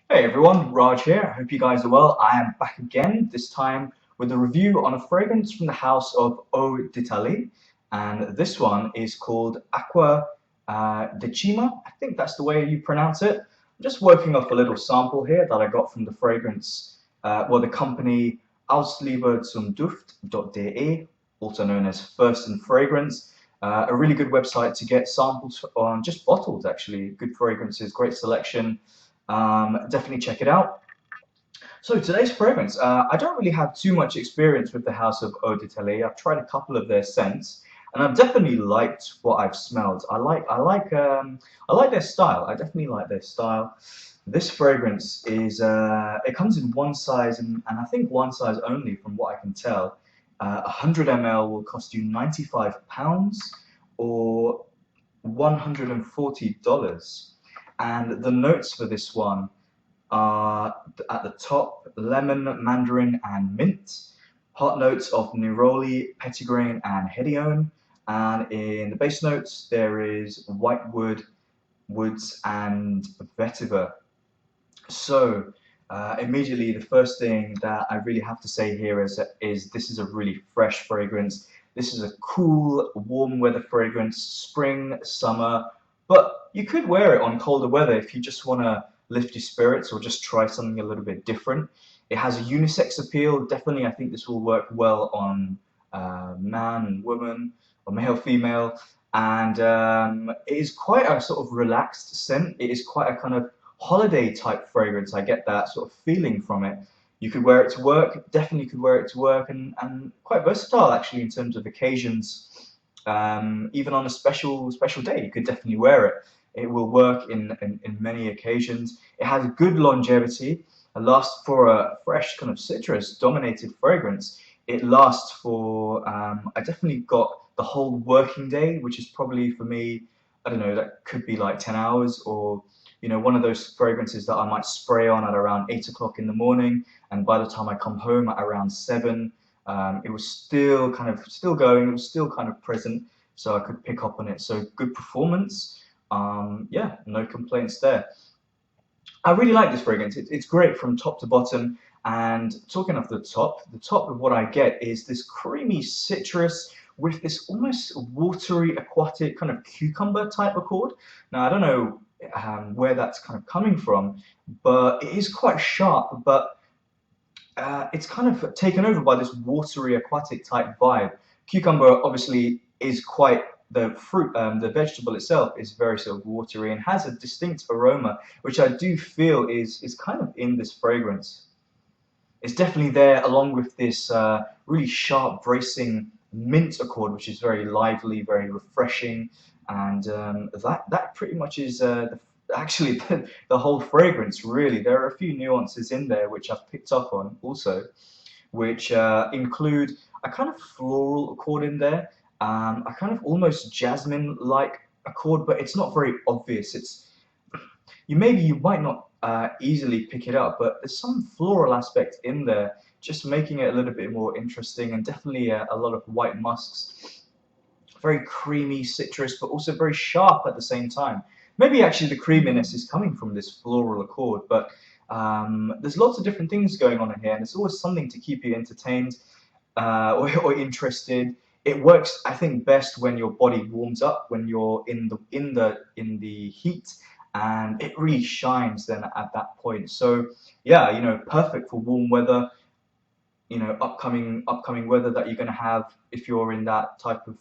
Hey everyone, Raj here. I hope you guys are well. I am back again, this time with a review on a fragrance from the house of Eau d'Italie. And this one is called Acqua Decima. I think that's the way you pronounce it. I'm just working off a little sample here that I got from the fragrance, the company Auslieber-zum-Duft.de, also known as First and Fragrance. A really good website to get samples on, just bottles actually. Good fragrances, great selection. Definitely check it out. So today's fragrance, I don't really have too much experience with the House of Eau d'Italie. I've tried a couple of their scents, and I've definitely liked what I've smelled. I like their style. I definitely like their style. This fragrance is it comes in one size, and I think one size only, from what I can tell. 100 ml will cost you £95 or $140. And the notes for this one are at the top lemon, mandarin, and mint. Hot notes of Neroli, Petitgrain, and Hedione. And in the base notes, there is white wood, woods, and vetiver. So, immediately, the first thing that I really have to say here is this is a really fresh fragrance. This is a cool, warm weather fragrance, spring, summer, but you could wear it on colder weather if you just want to lift your spirits or just try something a little bit different. It has a unisex appeal. Definitely, I think this will work well on man and woman or male, female. And it is quite a sort of relaxed scent. It is quite a kind of holiday type fragrance. I get that sort of feeling from it. You could wear it to work, definitely could wear it to work, and quite versatile actually in terms of occasions. Even on a special day, you could definitely wear it. It will work in many occasions. It has good longevity. It lasts for a fresh kind of citrus dominated fragrance. It lasts for, I definitely got the whole working day, which is probably for me, I don't know, that could be like 10 hours or one of those fragrances that I might spray on at around 8 o'clock in the morning, and by the time I come home at around 7, it was still going. It was still kind of present, so I could pick up on it. So good performance. Yeah, no complaints there. I really like this fragrance. It's great from top to bottom. And talking of the top of what I get is this creamy citrus with this almost watery, aquatic kind of cucumber type accord. Now, I don't know where that's kind of coming from, but it is quite sharp, but it's kind of taken over by this watery, aquatic type vibe. Cucumber obviously is quite the fruit, the vegetable itself is very sort of watery and has a distinct aroma, which I do feel is kind of in this fragrance. It's definitely there along with this really sharp, bracing mint accord, which is very lively, very refreshing, and that pretty much is actually the whole fragrance. Really, there are a few nuances in there which I've picked up on also, which include a kind of floral accord in there, a kind of almost jasmine-like accord, but it's not very obvious. You might not easily pick it up, but there's some floral aspect in there, just making it a little bit more interesting, and definitely a lot of white musks. Very creamy citrus, but also very sharp at the same time. Maybe actually the creaminess is coming from this floral accord, but there's lots of different things going on in here, and it's always something to keep you entertained or interested. It works, I think, best when your body warms up, when you're in the heat, and it really shines then at that point. So yeah, perfect for warm weather. Upcoming weather that you're going to have if you're in that type of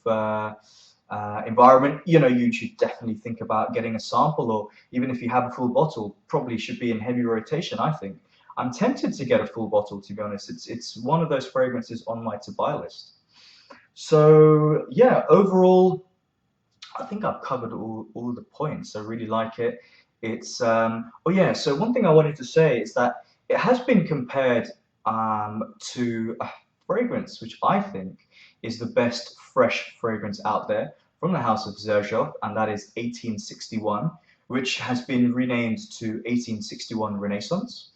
environment. You should definitely think about getting a sample, or even if you have a full bottle, probably should be in heavy rotation. I think I'm tempted to get a full bottle, to be honest. It's one of those fragrances on my to buy list. So yeah, overall, I think I've covered all the points. I really like it. It's oh yeah. So one thing I wanted to say is that it has been compared to a fragrance which I think is the best fresh fragrance out there from the House of Xerjoff, and that is 1861, which has been renamed to 1861 Renaissance.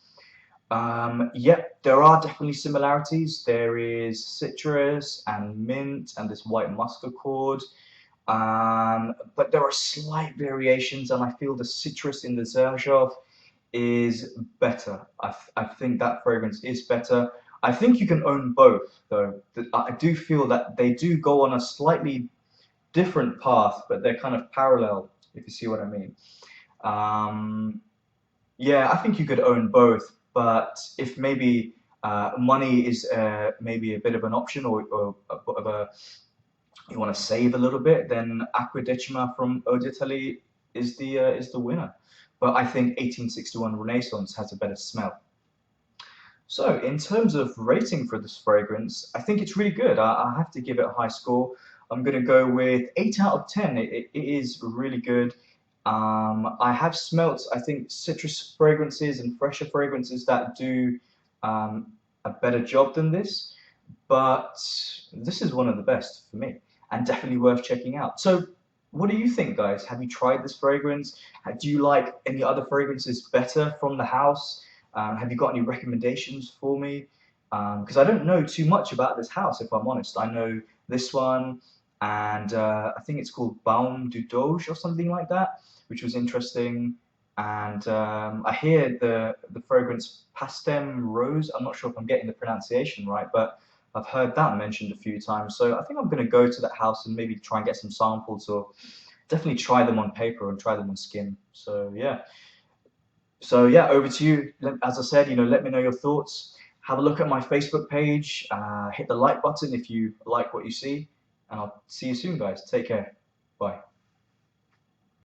Yep, there are definitely similarities. There is citrus and mint and this white musk accord. But there are slight variations, and I feel the citrus in the Zerjov is better. I think that fragrance is better. I think you can own both, though. I do feel that they do go on a slightly different path, but they're kind of parallel, if you see what I mean. Um, yeah, I think you could own both, but if maybe money is maybe a bit of an option, or a bit of a you want to save a little bit, then Acqua Decima from Eau d'Italie is the winner. But I think 1861 Renaissance has a better smell. So, in terms of rating for this fragrance, I think it's really good. I have to give it a high score. I'm going to go with 8 out of 10. It is really good. I have smelt, I think, citrus fragrances and fresher fragrances that do a better job than this, but this is one of the best for me and definitely worth checking out. So, what do you think, guys? Have you tried this fragrance? Do you like any other fragrances better from the house? Have you got any recommendations for me? Because I don't know too much about this house, if I'm honest. I know this one, and I think it's called Baum du Doge or something like that, which was interesting. And I hear the fragrance Pastem Rose. I'm not sure if I'm getting the pronunciation right, but I've heard that mentioned a few times. So I think I'm going to go to that house and maybe try and get some samples, or definitely try them on paper and try them on skin. So yeah. So yeah, over to you. As I said, let me know your thoughts. Have a look at my Facebook page. Hit the like button if you like what you see, and I'll see you soon, guys. Take care. Bye.